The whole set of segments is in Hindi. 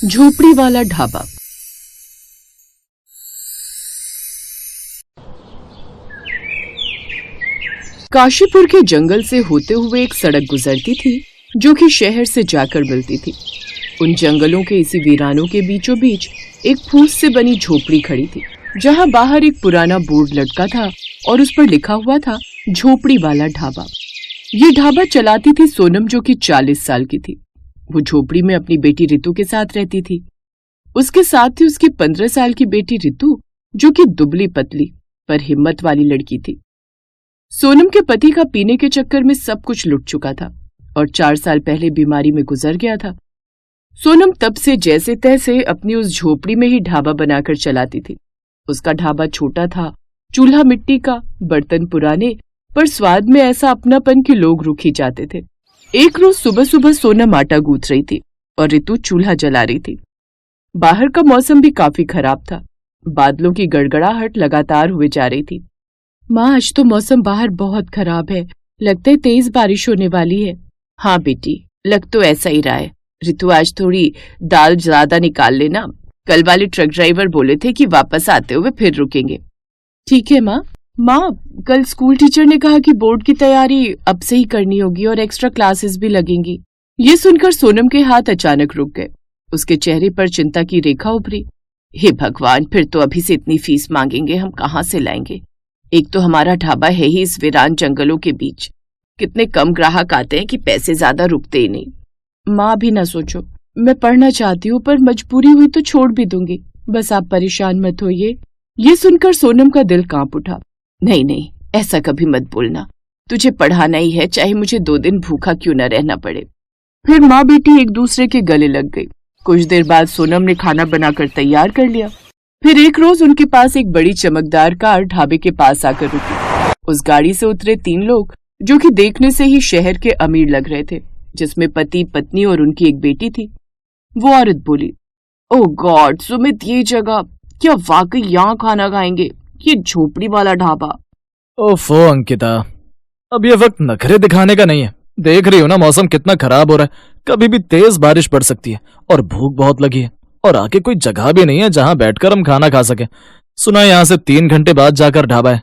झोपड़ी वाला ढाबा। काशीपुर के जंगल से होते हुए एक सड़क गुजरती थी जो कि शहर से जाकर मिलती थी। उन जंगलों के इसी वीरानों के बीचों बीच एक फूस से बनी झोपड़ी खड़ी थी, जहां बाहर एक पुराना बोर्ड लटका था और उस पर लिखा हुआ था झोपड़ी वाला ढाबा। ये ढाबा चलाती थी सोनम, जो कि 40 साल की थी। वो झोपड़ी में अपनी बेटी रितु के साथ रहती थी। उसके साथ थी उसकी 15 साल की बेटी रितु, जो कि दुबली पतली पर हिम्मत वाली लड़की थी। सोनम के पति का पीने के चक्कर में सब कुछ लुट चुका था और 4 साल पहले बीमारी में गुजर गया था। सोनम तब से जैसे तैसे अपनी उस झोपड़ी में ही ढाबा बनाकर चलाती थी। उसका ढाबा छोटा था, चूल्हा मिट्टी का, बर्तन पुराने, पर स्वाद में ऐसा अपनापन कि लोग रुक ही जाते थे। एक रोज सुबह सुबह सोनम आटा गूंथ रही थी और रितु चूल्हा जला रही थी। बाहर का मौसम भी काफी खराब था। बादलों की गड़गड़ाहट लगातार हुए जा रही थी। माँ, आज तो मौसम बाहर बहुत खराब है, लगता है तेज बारिश होने वाली है। हाँ बेटी, लग तो ऐसा ही रहा है। रितु, आज थोड़ी दाल ज्यादा निकाल लेना। कल वाले ट्रक ड्राइवर बोले थे कि वापस आते हुए फिर रुकेंगे। ठीक है माँ। माँ, कल स्कूल टीचर ने कहा कि बोर्ड की तैयारी अब से ही करनी होगी और एक्स्ट्रा क्लासेस भी लगेंगी। ये सुनकर सोनम के हाथ अचानक रुक गए। उसके चेहरे पर चिंता की रेखा उभरी। हे भगवान, फिर तो अभी से इतनी फीस मांगेंगे, हम कहाँ से लाएंगे? एक तो हमारा ढाबा है ही इस वीरान जंगलों के बीच। कितने कम ग्राहक आते हैं कि पैसे ज्यादा रुकते ही नहीं। माँ, भी ना सोचो, मैं पढ़ना चाहती हूँ, पर मजबूरी हुई तो छोड़ भी दूंगी। बस आप परेशान मत होइए। ये सुनकर सोनम का दिल कांप उठा। नहीं नहीं, ऐसा कभी मत बोलना। तुझे पढ़ाना ही है, चाहे मुझे 2 दिन भूखा क्यों न रहना पड़े। फिर माँ बेटी एक दूसरे के गले लग गई। कुछ देर बाद सोनम ने खाना बनाकर तैयार कर लिया। फिर एक रोज उनके पास एक बड़ी चमकदार कार ढाबे के पास आकर रुकी। उस गाड़ी से उतरे 3 लोग, जो कि देखने से ही शहर के अमीर लग रहे थे, जिसमें पति, पत्नी और उनकी एक बेटी थी। वो औरत बोली, ओह गॉड सुमित, ये जगह, क्या वाकई यहाँ खाना खाएंगे? ये झोपड़ी वाला ढाबा। ओफो अंकिता, अब ये वक्त नखरे दिखाने का नहीं है। देख रही हो ना मौसम कितना खराब हो रहा है, कभी भी तेज बारिश पड़ सकती है और भूख बहुत लगी है और आगे कोई जगह भी नहीं है जहां बैठकर हम खाना खा सके। सुना यहाँ से 3 घंटे बाद जाकर ढाबा है।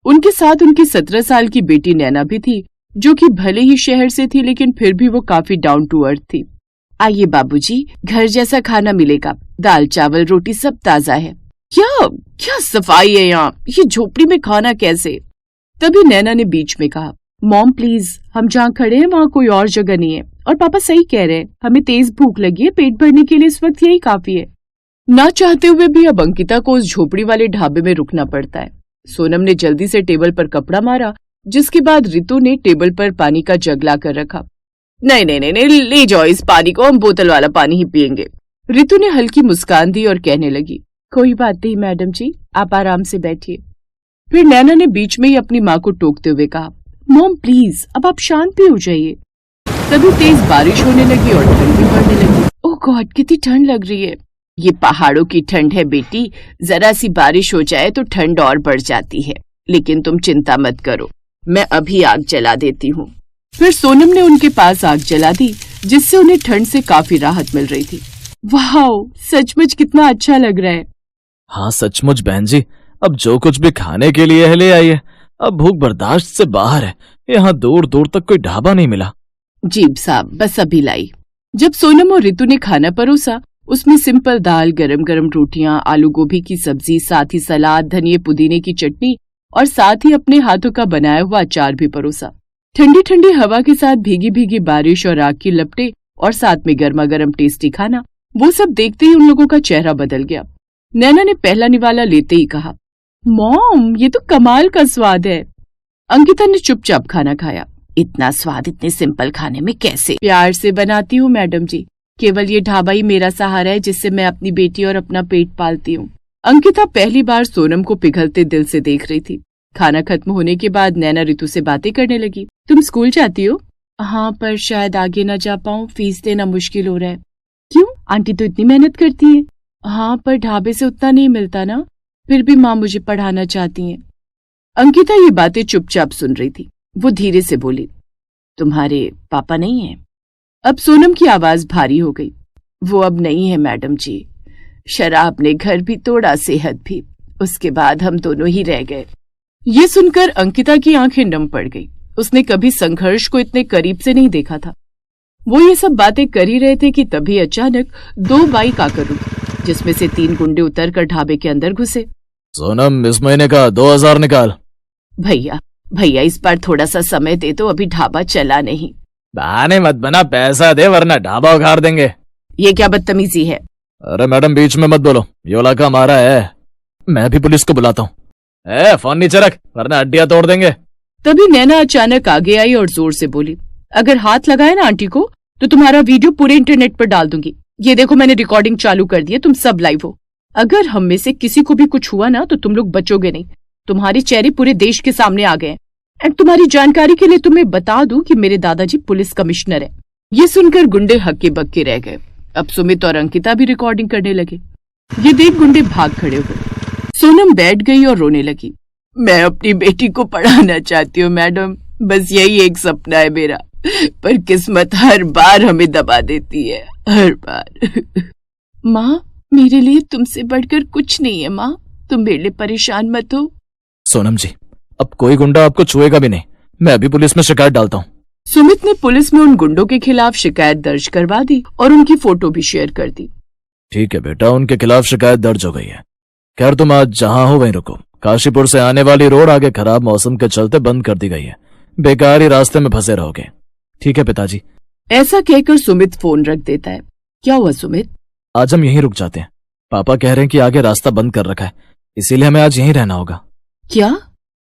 उनके साथ उनकी 17 साल की बेटी नैना भी थी, जो कि भले ही शहर से थी लेकिन फिर भी वो काफी डाउन टू अर्थ थी। आइए बाबूजी, घर जैसा खाना मिलेगा, दाल चावल रोटी सब ताजा है। क्या क्या सफाई है यहाँ, ये झोपड़ी में खाना कैसे? तभी नैना ने बीच में कहा, मॉम प्लीज, हम जहाँ खड़े हैं वहाँ कोई और जगह नहीं है, और पापा सही कह रहे हैं, हमें तेज भूख लगी है, पेट भरने के लिए इस वक्त यही काफी है। ना चाहते हुए भी अब अंकिता को उस झोपड़ी वाले ढाबे में रुकना पड़ता है। सोनम ने जल्दी से टेबल पर कपड़ा मारा, जिसके बाद रितु ने टेबल पर पानी का जग ला कर रखा। नहीं नहीं नहीं नहीं, ले जाओ इस पानी को, हम बोतल वाला पानी ही पियेंगे। रितु ने हल्की मुस्कान दी और कहने लगी, कोई बात नहीं मैडम जी, आप आराम से बैठिए। फिर नैना ने बीच में ही अपनी माँ को टोकते हुए कहा, मॉम प्लीज, अब आप शांत भी हो जाइए। तभी तेज बारिश होने लगी और ठंड भी पड़ने लगी। ओह गॉड, कितनी ठंड लग रही है। ये पहाड़ों की ठंड है बेटी, जरा सी बारिश हो जाए तो ठंड और बढ़ जाती है। लेकिन तुम चिंता मत करो, मैं अभी आग जला देती हूँ। फिर सोनम ने उनके पास आग जला दी, जिससे उन्हें ठंड से काफी राहत मिल रही थी। वाह, सचमुच कितना अच्छा लग रहा है। हाँ सचमुच बहन जी, अब जो कुछ भी खाने के लिए है ले आइए। अब भूख बर्दाश्त से बाहर है, यहाँ दूर दूर तक कोई ढाबा नहीं मिला। जीब साहब, बस अभी लाई। जब सोनम और रितु ने खाना परोसा, उसमें सिंपल दाल, गरम गरम रोटियां, आलू गोभी की सब्जी, साथ ही सलाद, धनिये पुदीने की चटनी और साथ ही अपने हाथों का बनाया हुआ अचार भी परोसा। ठंडी ठंडी हवा के साथ भीगी भीगी बारिश और आग की लपटें और साथ में गर्मा गर्म टेस्टी खाना, वो सब देखते ही उन लोगों का चेहरा बदल गया। नैना ने पहला निवाला लेते ही कहा, मॉम ये तो कमाल का स्वाद है। अंकिता ने चुपचाप खाना खाया। इतना स्वाद इतने सिंपल खाने में कैसे? प्यार से बनाती हूँ मैडम जी, केवल ये ढाबा ही मेरा सहारा है जिससे मैं अपनी बेटी और अपना पेट पालती हूँ। अंकिता पहली बार सोनम को पिघलते दिल से देख रही थी। खाना खत्म होने के बाद नैना रितु से बातें करने लगी। तुम स्कूल जाती हो? हाँ, पर शायद आगे न जा पाऊँ, फीस देना मुश्किल हो रहा है। क्यों? आंटी तो इतनी मेहनत करती है। हाँ, पर ढाबे से उतना नहीं मिलता ना, फिर भी माँ मुझे पढ़ाना चाहती हैं। अंकिता ये बातें चुपचाप सुन रही थी। वो धीरे से बोली, तुम्हारे पापा नहीं हैं? अब सोनम की आवाज भारी हो गई। वो अब नहीं है मैडम जी। शराब ने घर भी तोड़ा, सेहत भी। उसके बाद हम दोनों ही रह गए। ये सुनकर अंकिता की आंखें नम पड़ गई। उसने कभी संघर्ष को इतने करीब से नहीं देखा था। वो ये सब बातें कर ही रहे थे कि तभी अचानक 2 बाइक आकर रुकी, जिसमें से 3 गुंडे उतरकर ढाबे के अंदर घुसे। सोनम, इस महीने का 2000 निकाल। भैया इस बार थोड़ा सा समय दे दो, अभी ढाबा चला नहीं। बहाने मत बना, पैसा दे वरना ढाबा उखाड़ देंगे। ये क्या बदतमीजी है? अरे मैडम, बीच में मत बोलो, ये इलाका हमारा है। मैं भी पुलिस को बुलाता हूँ। फोन नीचे रख वरना हड्डियां तोड़ देंगे। तभी नैना अचानक आगे आई और जोर से बोली, अगर हाथ लगाए ना आंटी को तो तुम्हारा वीडियो पूरे इंटरनेट पर डाल दूंगी। ये देखो, मैंने रिकॉर्डिंग चालू कर दी है, तुम सब लाइव हो। अगर हम में से किसी को भी कुछ हुआ ना तो तुम लोग बचोगे नहीं। तुम्हारे चेहरे पूरे देश के सामने आ गए। एंड तुम्हारी जानकारी के लिए तुम्हें बता दूं कि मेरे दादाजी पुलिस कमिश्नर है। ये सुनकर गुंडे हक्के बक्के रह गए। अब सुमित और अंकिता भी रिकॉर्डिंग करने लगे। ये देख गुंडे भाग खड़े हुए। सोनम बैठ गई और रोने लगी। मैं अपनी बेटी को पढ़ाना चाहती हूँ मैडम, बस यही एक सपना है मेरा, पर किस्मत हर बार हमें दबा देती है, हर बार। माँ, मेरे लिए तुमसे बढ़कर कुछ नहीं है माँ, तुम मेरे लिए परेशान मत हो। सोनम जी, अब कोई गुंडा आपको छुएगा भी नहीं। मैं अभी पुलिस में शिकायत डालता हूँ। सुमित ने पुलिस में उन गुंडों के खिलाफ शिकायत दर्ज करवा दी और उनकी फोटो भी शेयर कर दी। ठीक है बेटा, उनके खिलाफ शिकायत दर्ज हो गई है। खैर, तुम आज जहाँ हो वहीं रुको। काशीपुर से आने वाली रोड आगे खराब मौसम के चलते बंद कर दी गई है। बेकार ही रास्ते में फंसे रहोगे। ठीक है पिताजी। ऐसा कहकर सुमित फोन रख देता है। क्या हुआ सुमित? आज हम यहीं रुक जाते हैं। पापा कह रहे हैं कि आगे रास्ता बंद कर रखा है, इसीलिए हमें आज यहीं रहना होगा। क्या?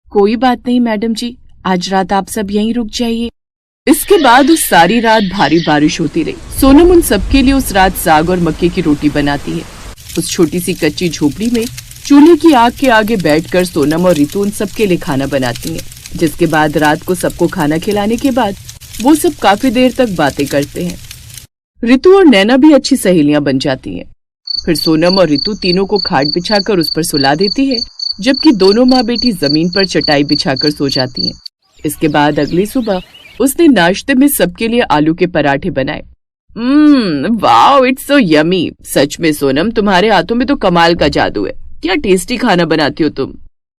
कोई बात नहीं मैडम जी, आज रात आप सब यहीं रुक जाइए। इसके बाद उस सारी रात भारी बारिश होती रही। सोनम उन सबके लिए उस रात साग और मक्के की रोटी बनाती है। उस छोटी सी कच्ची झोपड़ी में चूल्हे की आग के आगे बैठकर सोनम और रितु उन सबके लिए खाना बनाती हैं। जिसके बाद रात को सबको खाना खिलाने के बाद वो सब काफी देर तक बातें करते हैं। रितु और नैना भी अच्छी सहेलियां बन जाती हैं। फिर सोनम और रितु तीनों को खाट बिछाकर उस पर सुला देती है, जबकि दोनों माँ बेटी जमीन पर चटाई बिछाकर सो जाती हैं। इसके बाद अगली सुबह उसने नाश्ते में सबके लिए आलू के पराठे बनाए। Wow, it's so yummy. सच में सोनम, तुम्हारे हाथों में तो कमाल का जादू है। क्या टेस्टी खाना बनाती हो तुम।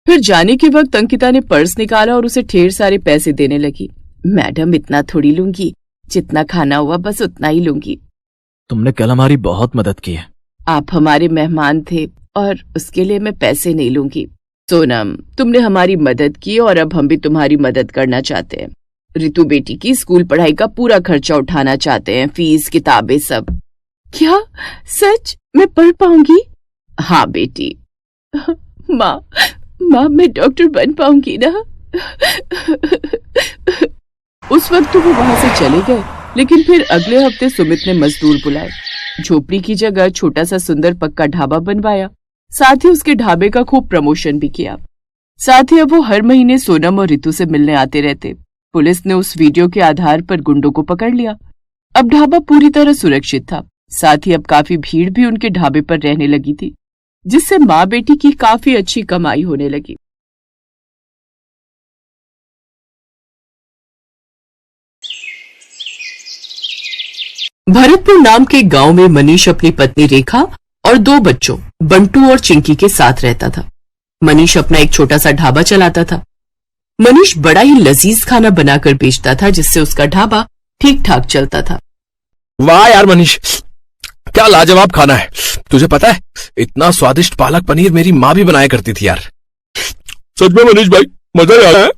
फिर जाने के वक्त अंकिता ने पर्स निकाला और उसे ढेर सारे पैसे देने लगी। मैडम, इतना थोड़ी लूंगी, जितना खाना हुआ बस उतना ही लूंगी। तुमने कल हमारी बहुत मदद की है। आप हमारे मेहमान थे और उसके लिए मैं पैसे नहीं लूंगी। सोनम, तुमने हमारी मदद की और अब हम भी तुम्हारी मदद करना चाहते हैं। रितु बेटी की स्कूल पढ़ाई का पूरा खर्चा उठाना चाहते हैं, फीस, किताबें, सब। क्या सच? मैं पढ़ पाऊंगी? हाँ बेटी। माँ, मैं डॉक्टर बन पाऊंगी ना? उस वक्त तो वो वहां से चले गए, लेकिन फिर अगले हफ्ते सुमित ने मजदूर बुलाए। झोपड़ी की जगह छोटा सा सुंदर पक्का ढाबा बनवाया। साथ ही उसके ढाबे का खूब प्रमोशन भी किया। साथ ही अब वो हर महीने सोनम और रितु से मिलने आते रहते। पुलिस ने उस वीडियो के आधार पर गुंडों को पकड़ लिया। अब ढाबा पूरी तरह सुरक्षित था। साथ ही अब काफी भीड़ भी उनके ढाबे पर रहने लगी थी, जिससे माँ बेटी की काफी अच्छी कमाई होने लगी। भरतपुर नाम के गांव में मनीष अपनी पत्नी रेखा और 2 बच्चों बंटू और चिंकी के साथ रहता था। मनीष अपना एक छोटा सा ढाबा चलाता था। मनीष बड़ा ही लजीज खाना बनाकर बेचता था, जिससे उसका ढाबा ठीक ठाक चलता था। वाह यार मनीष, क्या लाजवाब खाना है। तुझे पता है, इतना स्वादिष्ट पालक पनीर मेरी माँ भी बनाया करती थी यार। सच में मनीष भाई, मजा आ रहा है।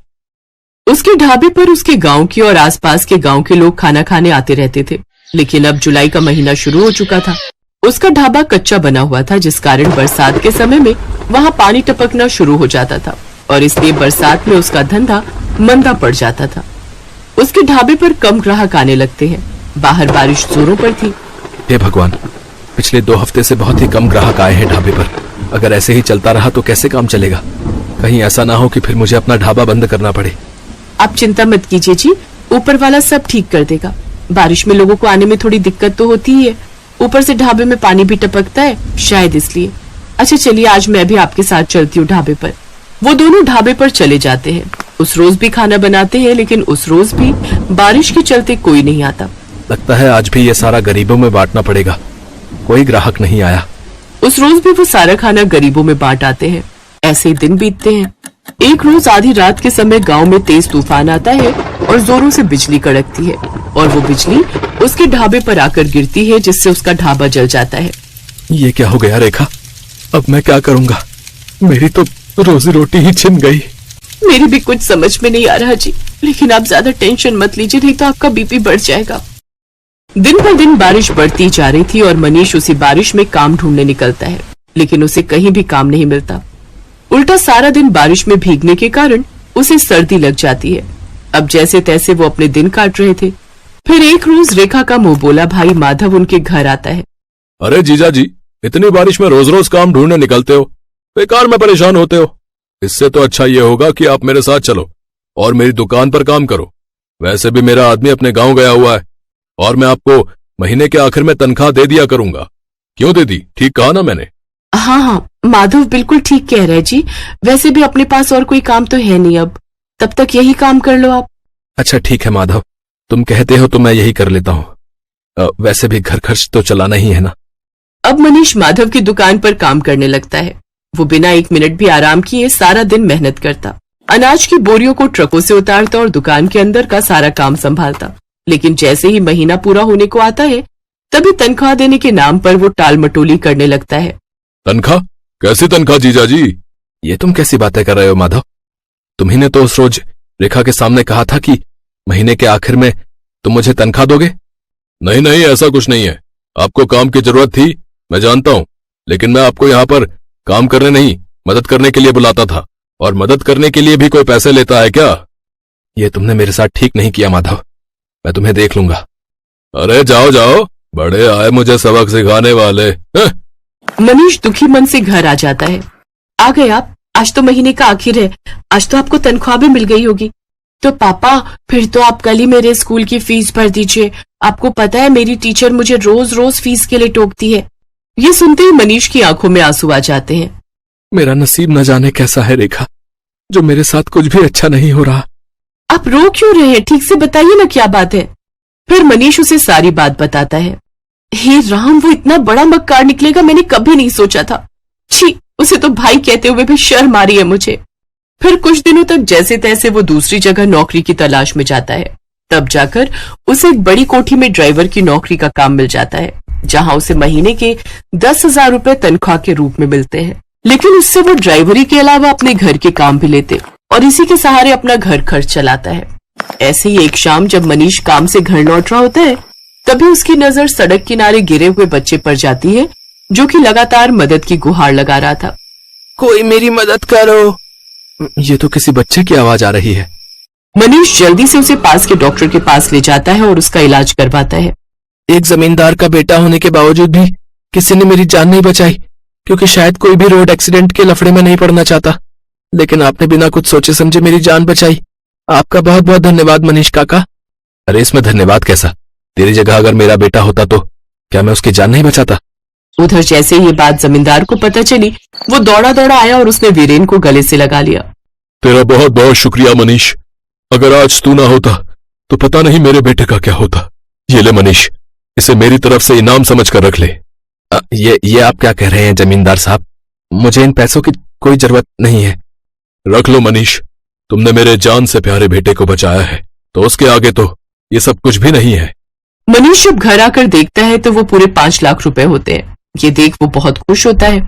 उसके ढाबे पर उसके गांव के और आसपास के गांव के लोग खाना खाने आते रहते थे। लेकिन अब जुलाई का महीना शुरू हो चुका था। उसका ढाबा कच्चा बना हुआ था, जिस कारण बरसात के समय में वहां पानी टपकना शुरू हो जाता था और इसलिए बरसात में उसका धंधा मंदा पड़ जाता था। उसके ढाबे पर कम ग्राहक आने लगते हैं। बाहर बारिश जोरों पर थी। हे भगवान, पिछले 2 हफ्ते से बहुत ही कम ग्राहक आए हैं ढाबे पर। अगर ऐसे ही चलता रहा तो कैसे काम चलेगा। कहीं ऐसा ना हो कि फिर मुझे अपना ढाबा बंद करना पड़े। आप चिंता मत कीजिए जी, ऊपर वाला सब ठीक कर देगा। बारिश में लोगों को आने में थोड़ी दिक्कत तो होती ही है, ऊपर से ढाबे में पानी भी टपकता है, शायद इसलिए। अच्छा चलिए, आज मैं भी आपके साथ चलती हूँ ढाबे पर। वो दोनों ढाबे पर चले जाते हैं। उस रोज भी खाना बनाते हैं, लेकिन उस रोज भी बारिश के चलते कोई नहीं आता। लगता है आज भी ये सारा गरीबों में बांटना पड़ेगा। कोई ग्राहक नहीं आया। उस रोज भी वो सारा खाना गरीबों में बांट आते हैं। ऐसे ही दिन बीतते हैं। एक रोज आधी रात के समय गांव में तेज तूफान आता है और जोरों से बिजली कड़कती है और वो बिजली उसके ढाबे पर आकर गिरती है, जिससे उसका ढाबा जल जाता है। ये क्या हो गया रेखा? अब मैं क्या करूंगा? मेरी तो रोजी रोटी ही छिन गई। मेरी भी कुछ समझ में नहीं आ रहा जी, लेकिन आप ज्यादा टेंशन मत लीजिए, नहीं तो आपका बीपी बढ़ जाएगा। दिन पर दिन बारिश बढ़ती जा रही थी और मनीष उसी बारिश में काम ढूंढने निकलता है, लेकिन उसे कहीं भी काम नहीं मिलता। उल्टा सारा दिन बारिश में भीगने के कारण उसे सर्दी लग जाती है। अब जैसे तैसे वो अपने दिन काट रहे थे। फिर एक रोज रेखा का मुंह बोला भाई माधव उनके घर आता है। अरे जीजा जी, इतनी बारिश में रोज रोज काम ढूंढने निकलते हो, बेकार में परेशान होते हो। इससे तो अच्छा ये होगा कि आप मेरे साथ चलो और मेरी दुकान पर काम करो। वैसे भी मेरा आदमी अपने गांव गया हुआ है और मैं आपको महीने के आखिर में तनख्वाह दे दिया करूंगा। क्यों दे दी? ठीक कहा ना मैंने? हाँ, माधव बिल्कुल ठीक कह रहे जी। वैसे भी अपने पास और कोई काम तो है नहीं अब, तब तक यही काम कर लो आप। अच्छा ठीक है माधव, तुम कहते हो तो मैं यही कर लेता हूँ। वैसे भी घर खर्च तो चलाना ही है ना। अब मनीष माधव की दुकान पर काम करने लगता है। वो बिना एक मिनट भी आराम किए सारा दिन मेहनत करता, अनाज की बोरियों को ट्रकों से उतारता और दुकान के अंदर का सारा काम संभालता। लेकिन जैसे ही महीना पूरा होने को आता है, तभी तनख्वाह देने के नाम पर वो टाल मटोली करने लगता है। तनख्वाह? कैसी तनख्वाह जीजा जी? ये तुम कैसी बातें कर रहे हो माधव? तुम्ही ने तो उस रोज रेखा के सामने कहा था कि महीने के आखिर में तुम मुझे तनख्वाह दोगे। नहीं नहीं, ऐसा कुछ नहीं है। आपको काम की जरूरत थी, मैं जानता हूँ, लेकिन मैं आपको यहाँ पर काम करने नहीं, मदद करने के लिए बुलाता था। और मदद करने के लिए भी कोई पैसे लेता है क्या? ये तुमने मेरे साथ ठीक नहीं किया माधव, मैं तुम्हें देख लूंगा। अरे जाओ जाओ, बड़े आए मुझे सबक सिखाने वाले। मनीष दुखी मन से घर आ जाता है। आ गए आप? आज तो महीने का आखिर है, आज तो आपको तनख्वाह भी मिल गई होगी। तो पापा फिर तो आप कल ही मेरे स्कूल की फीस भर दीजिए। आपको पता है मेरी टीचर मुझे रोज रोज फीस के लिए टोकती है। ये सुनते ही मनीष की आंखों में आंसू आ जाते हैं। मेरा नसीब न जाने कैसा है रेखा, जो मेरे साथ कुछ भी अच्छा नहीं हो रहा। आप रो क्यों रहे हैं? ठीक से बताइए ना क्या बात है। फिर मनीष उसे सारी बात बताता है। हे राम, वो इतना बड़ा मक्कार निकलेगा मैंने कभी नहीं सोचा था। छी, उसे तो भाई कहते हुए भी शर्म आ रही है मुझे। फिर कुछ दिनों तक जैसे तैसे वो दूसरी जगह नौकरी की तलाश में जाता है। तब जाकर उसे एक बड़ी कोठी में ड्राइवर की नौकरी का काम मिल जाता है, जहां उसे महीने के 10,000 रुपए तनख्वाह के रूप में मिलते हैं। लेकिन उससे वो ड्राइवरी के अलावा अपने घर के काम भी लेते और इसी के सहारे अपना घर खर्च चलाता है। ऐसे ही एक शाम जब मनीष काम से घर लौट रहा होता है, तभी उसकी नजर सड़क किनारे गिरे हुए बच्चे पर जाती है, जो कि लगातार मदद की गुहार लगा रहा था। कोई मेरी मदद करो। ये तो किसी बच्चे की आवाज आ रही है। मनीष जल्दी से उसे पास के डॉक्टर के पास ले जाता है और उसका इलाज करवाता है। एक जमींदार का बेटा होने के बावजूद भी किसी ने मेरी जान नहीं बचाई, क्योंकि शायद कोई भी रोड एक्सीडेंट के लफड़े में नहीं पड़ना चाहता। लेकिन आपने बिना कुछ सोचे समझे मेरी जान बचाई। आपका बहुत बहुत धन्यवाद मनीष काका। अरे इसमें धन्यवाद कैसा? तेरी जगह अगर मेरा बेटा होता तो क्या मैं उसकी जान नहीं बचाता? उधर जैसे ये बात जमींदार को पता चली, वो दौड़ा दौड़ा आया और उसने वीरेन को गले से लगा लिया। तेरा बहुत बहुत शुक्रिया मनीष। अगर आज तू ना होता तो पता नहीं मेरे बेटे का क्या होता। ये ले मनीष, इसे मेरी तरफ से इनाम समझ कर रख ले। ये आप क्या कह रहे हैं जमींदार साहब? मुझे इन पैसों की कोई जरूरत नहीं है। रख लो मनीष, तुमने मेरे जान से प्यारे बेटे को बचाया है, तो उसके आगे तो ये सब कुछ भी नहीं है। मनीष जब घर आकर देखता है तो वो पूरे 5 लाख रुपए होते हैं। ये देख वो बहुत खुश होता है।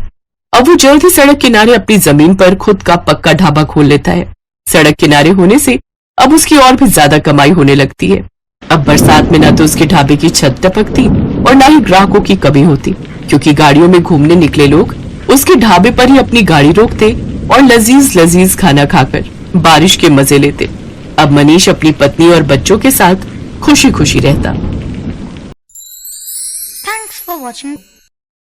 अब वो जल्द ही सड़क किनारे अपनी जमीन पर खुद का पक्का ढाबा खोल लेता है। सड़क किनारे होने से अब उसकी और भी ज्यादा कमाई होने लगती है। अब बरसात में न तो उसके ढाबे की छत टपकती और न ही ग्राहकों की कमी होती, क्योंकि गाड़ियों में घूमने निकले लोग उसके ढाबे पर ही अपनी गाड़ी रोकते और लजीज लजीज खाना खाकर बारिश के मजे लेते। अब मनीष अपनी पत्नी और बच्चों के साथ खुशी खुशी रहता। Thanks for watching.